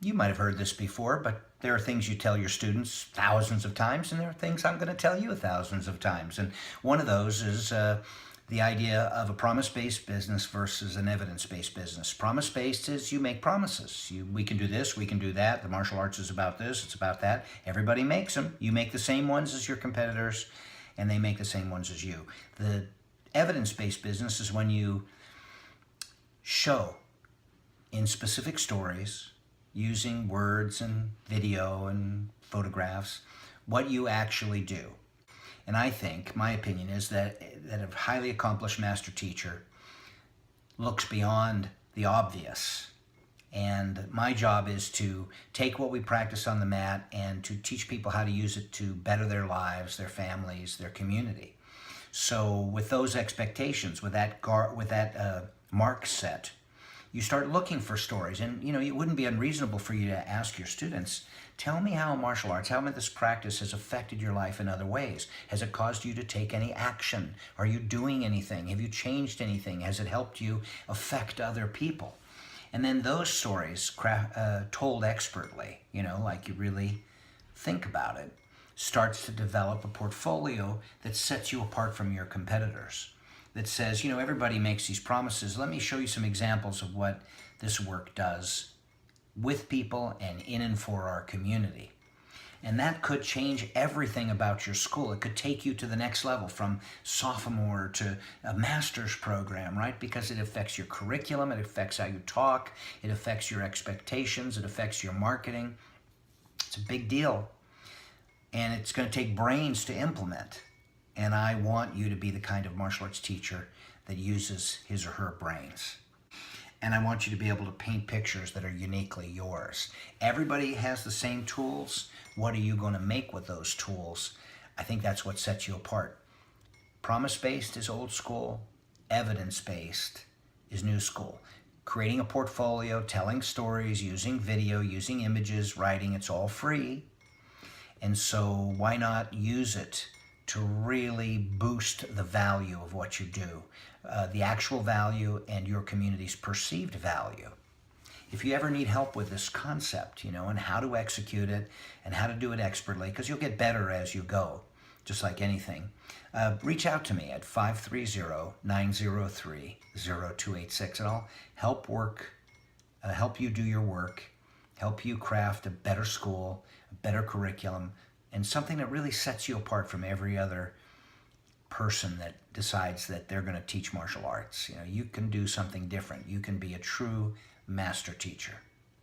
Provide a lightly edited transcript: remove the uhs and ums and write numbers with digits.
You might have heard this before, but there are things you tell your students thousands of times, and there are things I'm going to tell you thousands of times. And one of those is the idea of a promise-based business versus an evidence-based business. Promise-based is you make promises. We can do this, we can do that. The martial arts is about this, it's about that. Everybody makes them. You make the same ones as your competitors, and they make the same ones as you. The evidence-based business is when you show in specific stories, using words and video and photographs, what you actually do. And I think, my opinion is that a highly accomplished master teacher looks beyond the obvious. And my job is to take what we practice on the mat and to teach people how to use it to better their lives, their families, their community. So with those expectations, with that mark set, you start looking for stories. And it wouldn't be unreasonable for you to ask your students, tell me how martial arts, how this practice has affected your life in other ways. Has it caused you to take any action? Are you doing anything? Have you changed anything? Has it helped you affect other people? And then those stories told expertly, like you really think about it, starts to develop a portfolio that sets you apart from your competitors. That says, everybody makes these promises. Let me show you some examples of what this work does with people and in and for our community. And that could change everything about your school. It could take you to the next level, from sophomore to a master's program, right? Because it affects your curriculum, it affects how you talk, it affects your expectations, it affects your marketing. It's a big deal. And it's going to take brains to implement. And I want you to be the kind of martial arts teacher that uses his or her brains. And I want you to be able to paint pictures that are uniquely yours. Everybody has the same tools. What are you going to make with those tools? I think that's what sets you apart. Promise-based is old school. Evidence-based is new school. Creating a portfolio, telling stories, using video, using images, writing, it's all free. And so why not use it to really boost the value of what you do, the actual value and your community's perceived value. If you ever need help with this concept, and how to execute it and how to do it expertly, because you'll get better as you go, just like anything, reach out to me at 530-903-0286, and I'll help you do your work, help you craft a better school, a better curriculum, and something that really sets you apart from every other person that decides that they're going to teach martial arts. You can do something different. You can be a true master teacher.